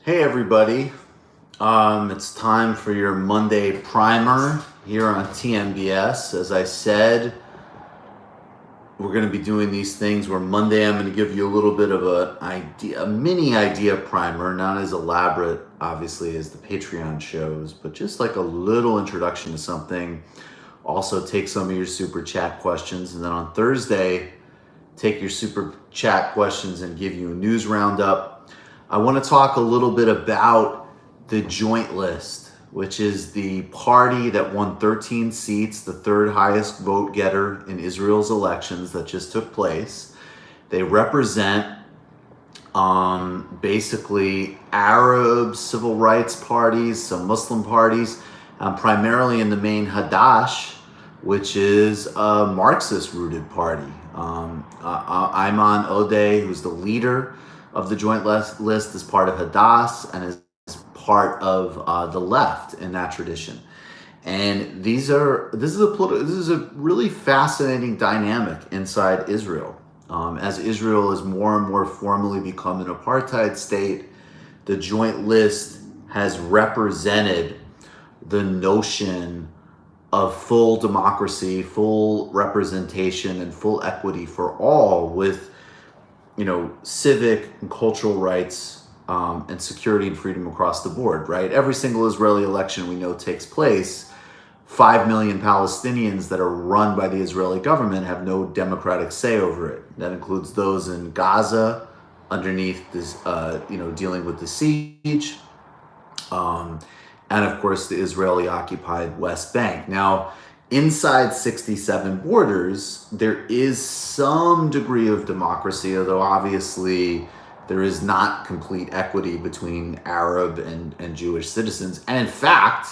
Hey everybody, it's time for your Monday primer here on TMBS. As I said, we're going to be doing these things where Monday I'm going to give you a little bit of a mini idea primer, not as elaborate obviously as the Patreon shows, but just like a little introduction to something. Also take some of your super chat questions, and then on Thursday, take your super chat questions and give you a news roundup. I want to talk a little bit about the Joint List, which is the party that won 13 seats, the third highest vote getter in Israel's elections that just took place. They represent basically Arab civil rights parties, some Muslim parties, primarily in the main Hadash, which is a Marxist-rooted party. Ayman Odeh, who's the leader of the Joint List, is part of Hadass and is part of the left in that tradition. And this is a really fascinating dynamic inside Israel. As Israel has more and more formally become an apartheid state, the Joint List has represented the notion of full democracy, full representation, and full equity for all, with civic and cultural rights and security and freedom across the board, right? Every single Israeli election we know takes place. 5 million Palestinians that are run by the Israeli government have no democratic say over it. That includes those in Gaza, underneath this, dealing with the siege, and of course the Israeli-occupied West Bank. Now, inside 67 borders, there is some degree of democracy, although obviously there is not complete equity between Arab and Jewish citizens. And in fact,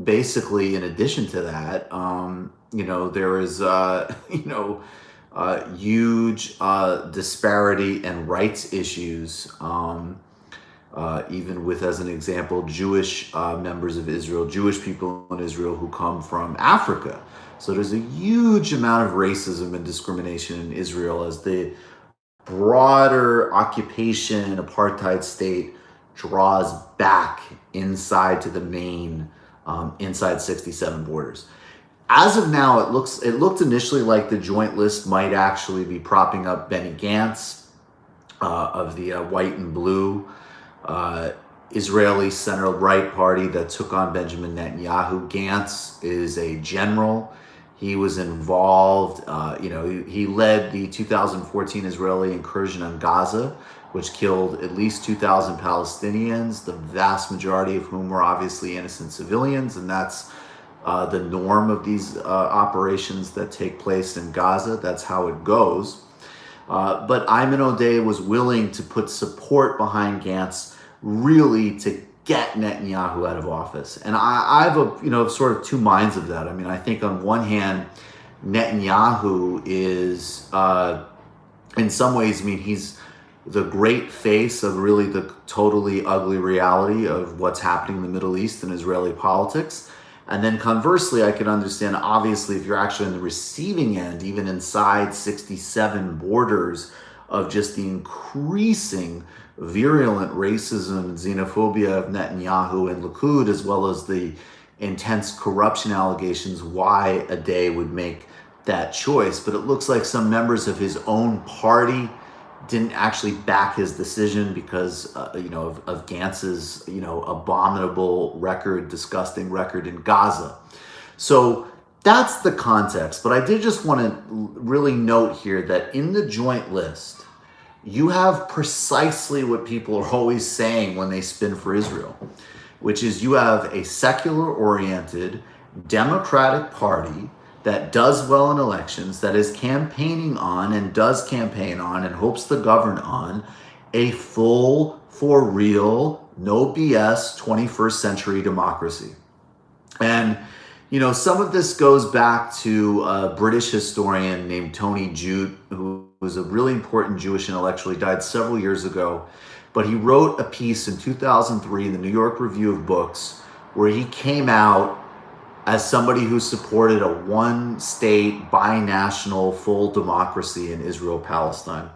basically, in addition to that, there is, huge disparity and rights issues, even with, as an example, Jewish members of Israel, Jewish people in Israel who come from Africa. So there's a huge amount of racism and discrimination in Israel as the broader occupation apartheid state draws back inside to the main inside 67 borders. As of now, it looked initially like the Joint List might actually be propping up Benny Gantz of the white and blue Israeli center-right party that took on Benjamin Netanyahu. Gantz is a general. He was involved, he led the 2014 Israeli incursion on Gaza, which killed at least 2,000 Palestinians, the vast majority of whom were obviously innocent civilians, and that's the norm of these operations that take place in Gaza. That's how it goes. But Ayman Odeh was willing to put support behind Gantz, really to get Netanyahu out of office. And I have sort of two minds of that. I mean, I think on one hand, Netanyahu is, in some ways, he's the great face of really the totally ugly reality of what's happening in the Middle East and Israeli politics. And then conversely, I can understand, obviously, if you're actually on the receiving end, even inside 67 borders, of just the increasing virulent racism and xenophobia of Netanyahu and Likud, as well as the intense corruption allegations, why Odeh would make that choice. But it looks like some members of his own party didn't actually back his decision because, of Gantz's, abominable record, disgusting record in Gaza. So that's the context. But I did just want to really note here that in the Joint List, you have precisely what people are always saying when they spin for Israel, which is you have a secular-oriented, democratic party that does well in elections, that is campaigning on and does campaign on and hopes to govern on a full, for real, no BS 21st century democracy. And, some of this goes back to a British historian named Tony Judt, who was a really important Jewish intellectual. He died several years ago, but he wrote a piece in 2003 in the New York Review of Books where he came out as somebody who supported a one-state, binational, full democracy in Israel-Palestine.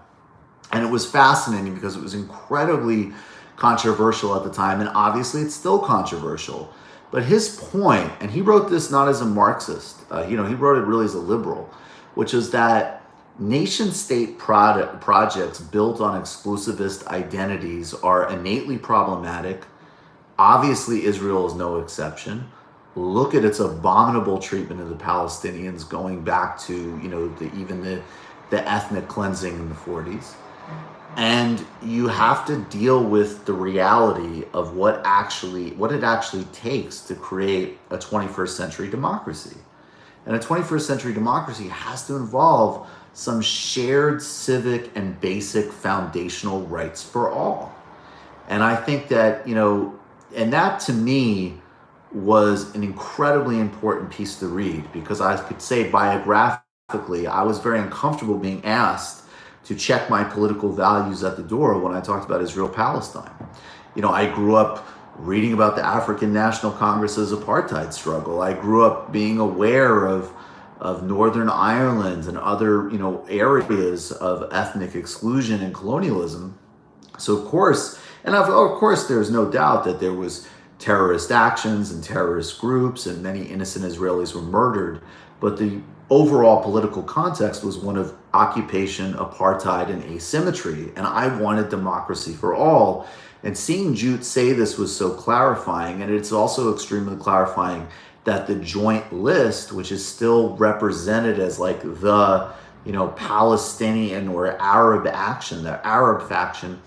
And it was fascinating because it was incredibly controversial at the time, and obviously it's still controversial. But his point, and he wrote this not as a Marxist, he wrote it really as a liberal, which is that nation-state projects built on exclusivist identities are innately problematic. Obviously, Israel is no exception. Look at its abominable treatment of the Palestinians, going back to the ethnic cleansing in the 40s. And you have to deal with the reality of what it actually takes to create a 21st century democracy. And a 21st century democracy has to involve some shared civic and basic foundational rights for all. And I think that, and that to me was an incredibly important piece to read, because I could say biographically, I was very uncomfortable being asked to check my political values at the door when I talked about Israel-Palestine. I grew up reading about the African National Congress's apartheid struggle. I grew up being aware of Northern Ireland and other, areas of ethnic exclusion and colonialism. So of course, there's no doubt that there was terrorist actions and terrorist groups, and many innocent Israelis were murdered. But the overall political context was one of occupation, apartheid, and asymmetry. And I wanted democracy for all. And seeing Jute say this was so clarifying, and it's also extremely clarifying that the Joint List, which is still represented as like the, Palestinian or Arab action, the Arab faction,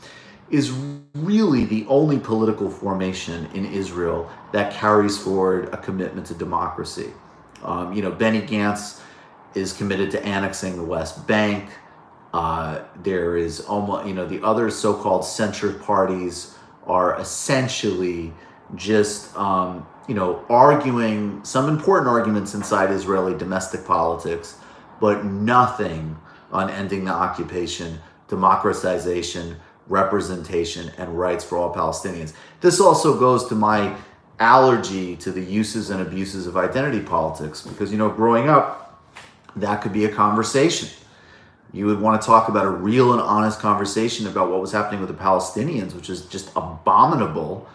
is really the only political formation in Israel that carries forward a commitment to democracy. Benny Gantz is committed to annexing the West Bank. There is almost, the other so-called centrist parties are essentially just, arguing some important arguments inside Israeli domestic politics, but nothing on ending the occupation, democratization, representation, and rights for all Palestinians. This also goes to my allergy to the uses and abuses of identity politics, because, growing up, that could be a conversation. You would want to talk about a real and honest conversation about what was happening with the Palestinians, which is just abominable.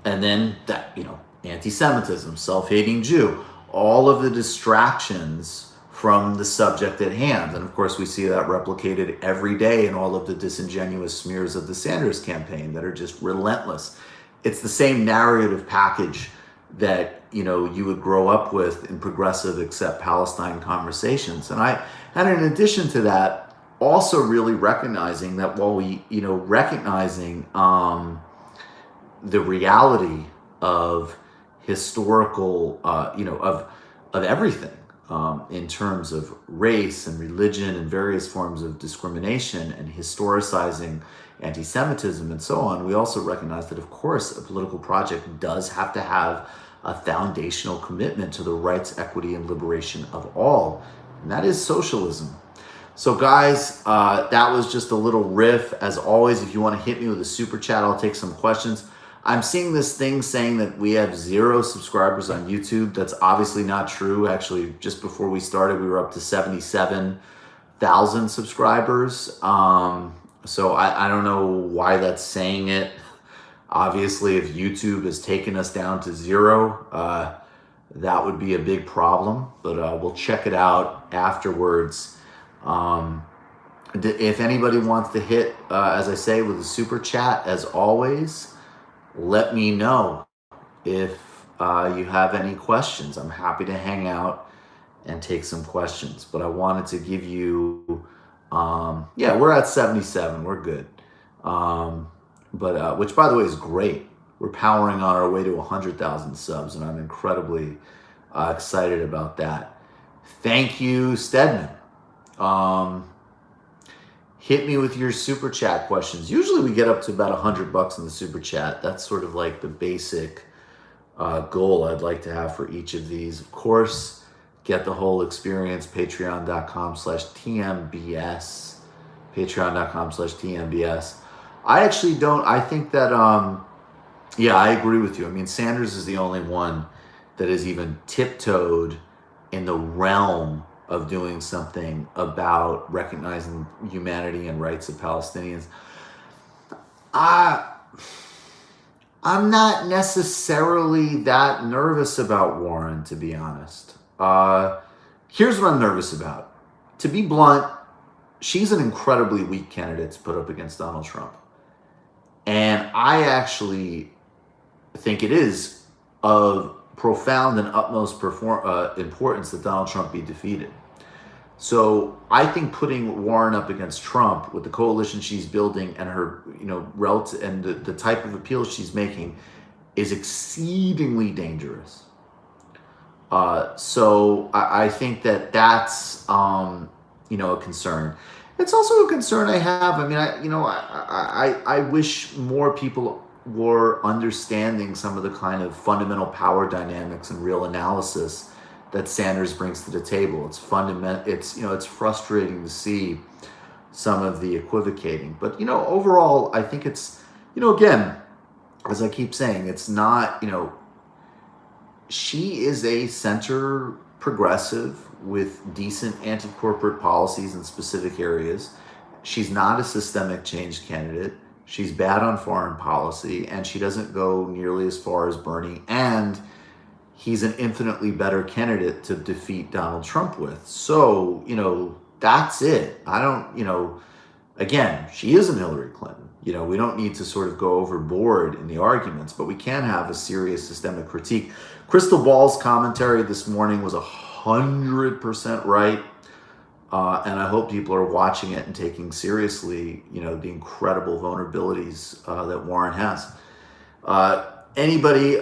And then that, anti-Semitism, self-hating Jew, all of the distractions from the subject at hand. And of course, we see that replicated every day in all of the disingenuous smears of the Sanders campaign that are just relentless. It's the same narrative package that you would grow up with in progressive accept Palestine conversations. And in addition to that, also really recognizing that while we recognizing the reality of historical of everything in terms of race and religion and various forms of discrimination, and historicizing anti-Semitism and so on, we also recognize that, of course, a political project does have to have a foundational commitment to the rights, equity, and liberation of all, and that is socialism. So guys, that was just a little riff. As always, if you want to hit me with a super chat, I'll take some questions. I'm seeing this thing saying that we have 0 subscribers on YouTube. That's obviously not true. Actually, just before we started, we were up to 77,000 subscribers. So I don't know why that's saying it. Obviously, if YouTube has taken us down to 0, that would be a big problem. But we'll check it out afterwards. If anybody wants to hit, as I say, with a super chat, as always, let me know if you have any questions. I'm happy to hang out and take some questions. But I wanted to give you, we're at 77. We're good. Which, by the way, is great. We're powering on our way to 100,000 subs, and I'm incredibly excited about that. Thank you, Stedman. Hit me with your super chat questions. Usually we get up to about $100 in the super chat. That's sort of like the basic goal I'd like to have for each of these. Of course, get the whole experience, patreon.com/TMBS. Patreon.com/TMBS. I think that, I agree with you. I mean, Sanders is the only one that has even tiptoed in the realm of doing something about recognizing humanity and rights of Palestinians. I I'm not necessarily that nervous about Warren, to be honest. Here's what I'm nervous about. To be blunt, she's an incredibly weak candidate to put up against Donald Trump. And I actually think it is of profound and utmost importance that Donald Trump be defeated. So I think putting Warren up against Trump with the coalition she's building and her, relative and the type of appeals she's making is exceedingly dangerous. So I think that that's a concern. It's also a concern I have. I mean, I wish more people were understanding some of the kind of fundamental power dynamics and real analysis that Sanders brings to the table. It's it's frustrating to see some of the equivocating. But overall, I think it's again, as I keep saying, it's not she is a center progressive with decent anti-corporate policies in specific areas. She's not a systemic change candidate. She's bad on foreign policy, and she doesn't go nearly as far as Bernie. And he's an infinitely better candidate to defeat Donald Trump with. So, that's it. I don't, again, she isn't Hillary Clinton. We don't need to sort of go overboard in the arguments, but we can have a serious systemic critique. Crystal Ball's commentary this morning was 100% right. And I hope people are watching it and taking seriously, the incredible vulnerabilities that Warren has. Anybody,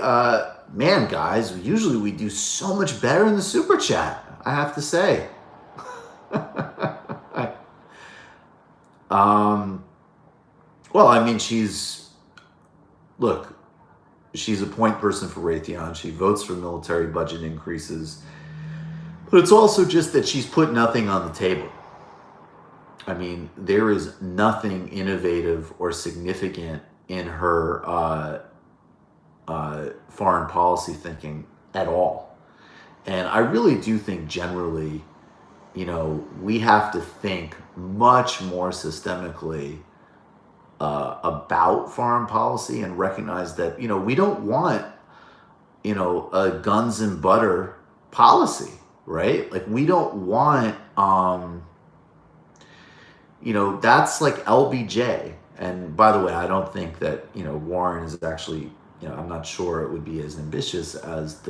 man, guys, usually we do so much better in the super chat, I have to say. Well, I mean, she's a point person for Raytheon. She votes for military budget increases. But it's also just that she's put nothing on the table. I mean, there is nothing innovative or significant in her foreign policy thinking at all. And I really do think generally, we have to think much more systemically about foreign policy and recognize that, we don't want, a guns and butter policy, right? Like, we don't want, that's like LBJ. And by the way, I don't think that, Warren is actually, I'm not sure it would be as ambitious as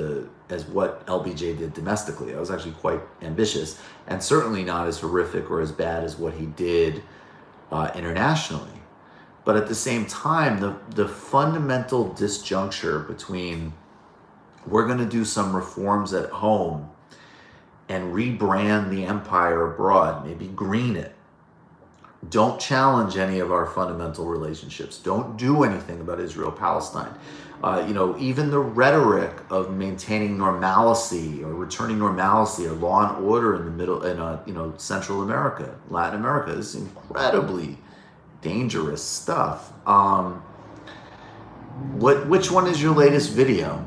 what LBJ did domestically. I was actually quite ambitious, and certainly not as horrific or as bad as what he did internationally. But at the same time, the fundamental disjuncture between we're going to do some reforms at home and rebrand the empire abroad, maybe green it. Don't challenge any of our fundamental relationships. Don't do anything about Israel-Palestine. Even the rhetoric of maintaining normalcy or returning normalcy or law and order in the middle, in Central America, Latin America, is incredibly dangerous stuff. Which one is your latest video?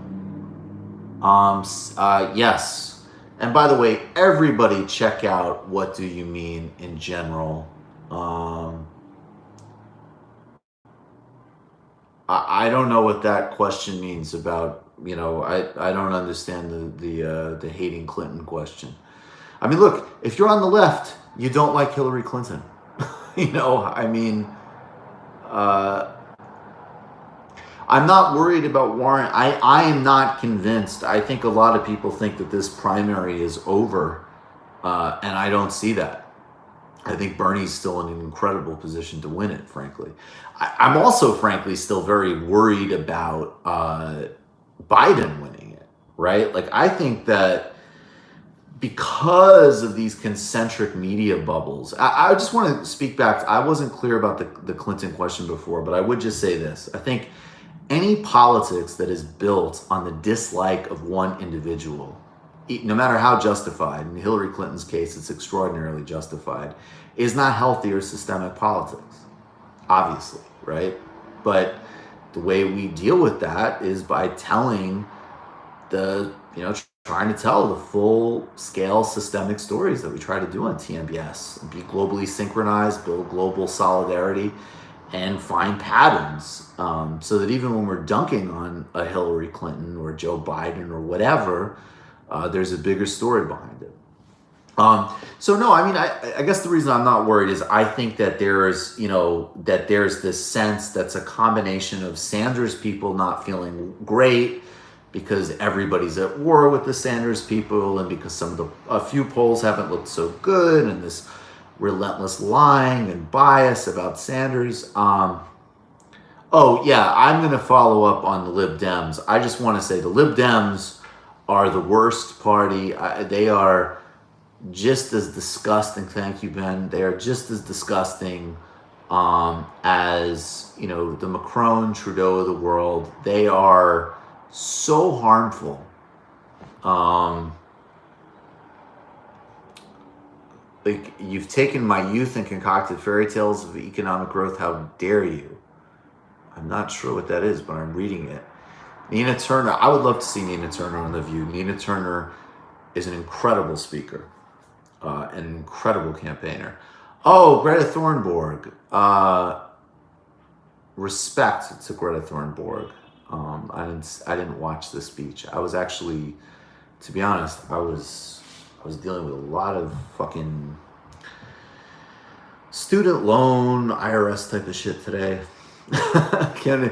Yes. And by the way, everybody check out What Do You Mean in general. I don't know what that question means about, I don't understand the hating Clinton question. I mean, look, if you're on the left, you don't like Hillary Clinton. I'm not worried about Warren. I am not convinced. I think a lot of people think that this primary is over, and I don't see that. I think Bernie's still in an incredible position to win it, frankly. I'm also, frankly, still very worried about Biden winning it, right? Like, I think that because of these concentric media bubbles, I just want to speak back. I wasn't clear about the Clinton question before, but I would just say this. I think any politics that is built on the dislike of one individual, no matter how justified, in Hillary Clinton's case, it's extraordinarily justified, is not healthy or systemic politics, obviously, right? But the way we deal with that is by telling the, trying to tell the full-scale systemic stories that we try to do on TMBS, be globally synchronized, build global solidarity, and find patterns, so that even when we're dunking on a Hillary Clinton or Joe Biden or whatever, there's a bigger story behind it. So no, I mean, I guess the reason I'm not worried is I think that there's this sense that's a combination of Sanders people not feeling great because everybody's at war with the Sanders people, and because a few polls haven't looked so good, and this relentless lying and bias about Sanders. Oh yeah, I'm going to follow up on the Lib Dems. I just want to say the Lib Dems are the worst party. They are just as disgusting. Thank you, Ben. They are just as disgusting as, the Macron, Trudeau of the world. They are so harmful. Like, you've taken my youth and concocted fairy tales of economic growth. How dare you? I'm not sure what that is, but I'm reading it. Nina Turner. I would love to see Nina Turner on The View. Nina Turner is an incredible speaker, an incredible campaigner. Oh, Greta Thunberg. Respect to Greta Thunberg. I didn't watch this speech. I was actually, to be honest, I was dealing with a lot of fucking student loan, IRS type of shit today. Can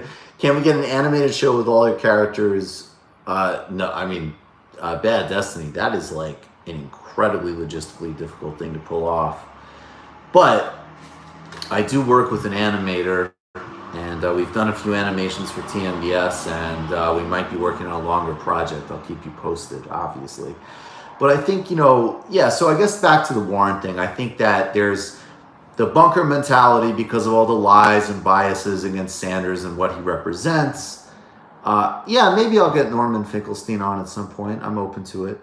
we get an animated show with all your characters? No, I mean, Bad Destiny. That is like an incredibly logistically difficult thing to pull off. But I do work with an animator, and we've done a few animations for TMBS, and we might be working on a longer project. I'll keep you posted, obviously. But I think, so I guess back to the Warren thing, I think that there's the bunker mentality because of all the lies and biases against Sanders and what he represents. Maybe I'll get Norman Finkelstein on at some point. I'm open to it.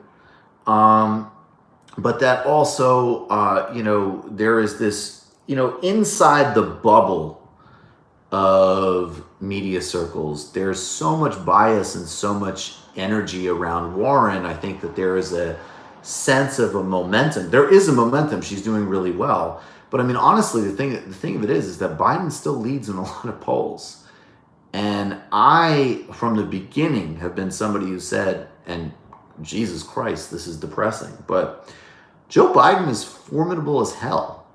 But that also, there is this, inside the bubble of media circles, there's so much bias and so much energy around Warren. I think that there is a sense of a momentum. There is a momentum. She's doing really well. But I mean, honestly, the thing of it is that Biden still leads in a lot of polls. And I, from the beginning, have been somebody who said, and Jesus Christ, this is depressing, but Joe Biden is formidable as hell.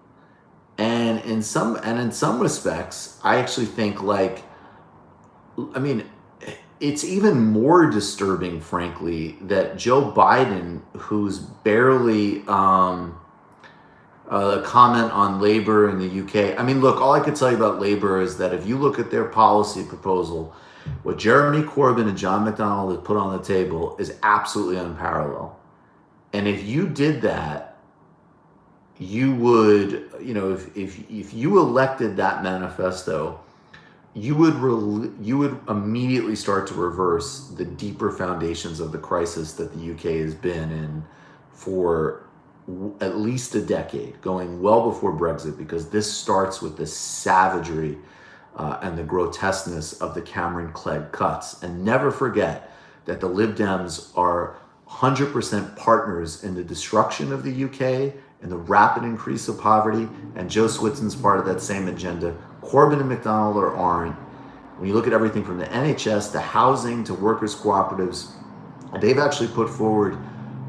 And in some respects, I actually think it's even more disturbing, frankly, that Joe Biden, who's barely a comment on labor in the UK. I mean, look, all I could tell you about labor is that if you look at their policy proposal, what Jeremy Corbyn and John McDonnell have put on the table is absolutely unparalleled. And if you did that, you would, if you elected that manifesto, you would immediately start to reverse the deeper foundations of the crisis that the UK has been in for at least a decade, going well before Brexit, because this starts with the savagery and the grotesqueness of the Cameron-Clegg cuts. And never forget that the Lib Dems are 100% partners in the destruction of the UK and the rapid increase of poverty, and Joe Switzen's part of that same agenda. Corbyn and McDonnell aren't. When you look at everything from the NHS to housing to workers' cooperatives, they've actually put forward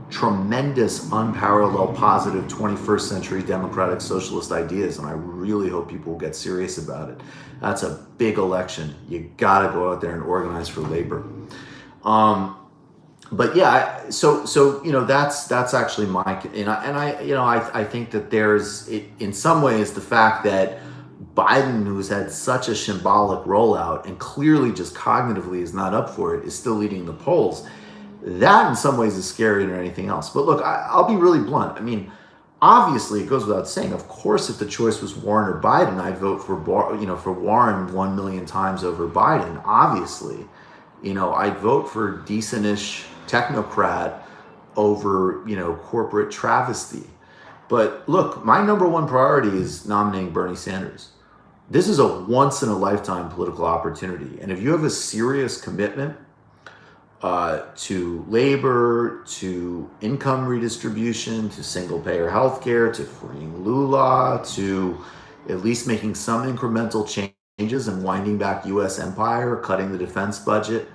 tremendous, unparalleled, positive 21st century democratic socialist ideas, and I really hope people will get serious about it. That's a big election. You gotta go out there and organize for labor. But yeah, so that's actually my, I think that there's, in some ways, the fact that Biden, who's had such a shambolic rollout and clearly just cognitively is not up for it, is still leading the polls. That in some ways is scarier than anything else. But look, I'll be really blunt. I mean, obviously, it goes without saying. Of course, if the choice was Warren or Biden, I'd vote for Warren 1 million times over Biden. Obviously, I'd vote for decent-ish technocrat over corporate travesty. But look, my number one priority is nominating Bernie Sanders. This is a once-in-a-lifetime political opportunity, and if you have a serious commitment to labor, to income redistribution, to single-payer healthcare, to freeing Lula, to at least making some incremental changes and winding back U.S. empire, cutting the defense budget.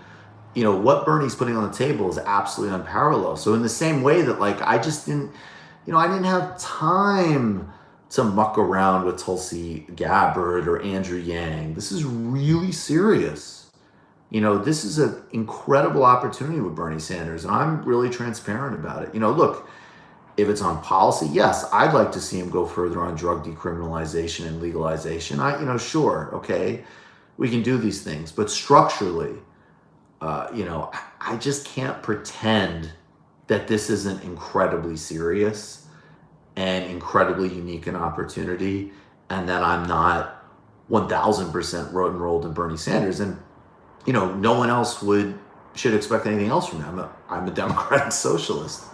What Bernie's putting on the table is absolutely unparalleled. So in the same way that, like, I didn't have time to muck around with Tulsi Gabbard or Andrew Yang. This is really serious. This is an incredible opportunity with Bernie Sanders, and I'm really transparent about it. Look, if it's on policy, yes, I'd like to see him go further on drug decriminalization and legalization. Sure, okay, we can do these things, but structurally, I just can't pretend that this isn't incredibly serious and incredibly unique an opportunity, and that I'm not 1,000% enrolled in Bernie Sanders. And no one else should expect anything else from me. I'm a democratic socialist.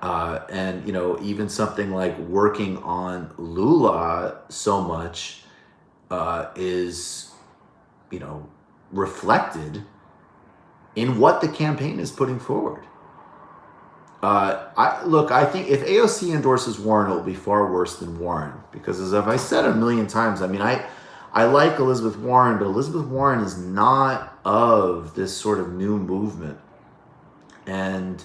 And even something like working on Lula so much is, reflected in what the campaign is putting forward. I think if AOC endorses Warren, it will be far worse than Warren, because as I've said a million times, I like Elizabeth Warren, but Elizabeth Warren is not of this sort of new movement. And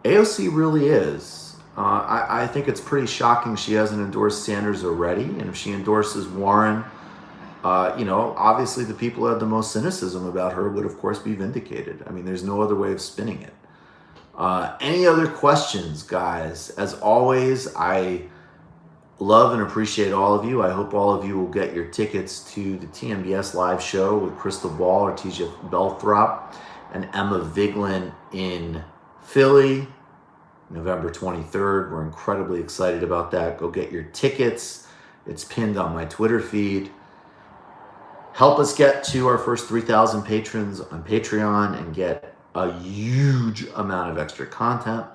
AOC really is. I think it's pretty shocking she hasn't endorsed Sanders already. And if she endorses Warren, obviously the people who have the most cynicism about her would, of course, be vindicated. There's no other way of spinning it. Any other questions, guys? As always, I love and appreciate all of you. I hope all of you will get your tickets to the TMBS live show with Crystal Ball, Artesia Belthrop, and Emma Vigeland in Philly, November 23rd. We're incredibly excited about that. Go get your tickets. It's pinned on my Twitter feed. Help us get to our first 3,000 patrons on Patreon and get a huge amount of extra content.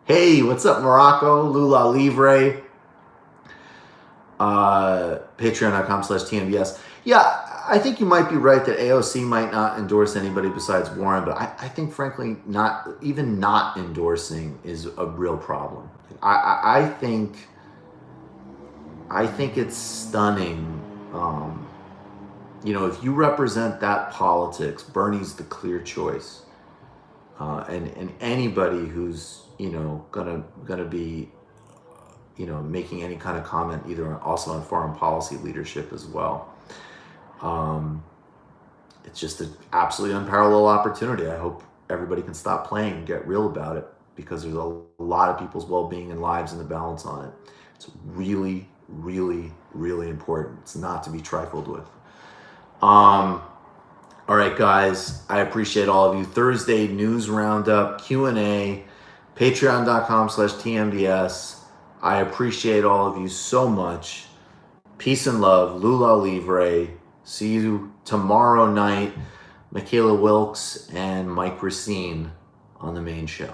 Hey, what's up, Morocco? Lula Livre. Patreon.com/TMBS. Yeah, I think you might be right that AOC might not endorse anybody besides Warren, but I think, frankly, not endorsing is a real problem. I think it's stunning. If you represent that politics, Bernie's the clear choice. And anybody who's gonna be making any kind of comment, also on foreign policy leadership as well. It's just an absolutely unparalleled opportunity. I hope everybody can stop playing and get real about it, because there's a lot of people's well-being and lives in the balance on it. It's really, really, really important. It's not to be trifled with. All right, guys, I appreciate all of you. Thursday news roundup, Q&A, patreon.com/TMDS. I appreciate all of you so much. Peace and love. Lula Livre. See you tomorrow night. Michaela Wilkes and Mike Racine on the main show.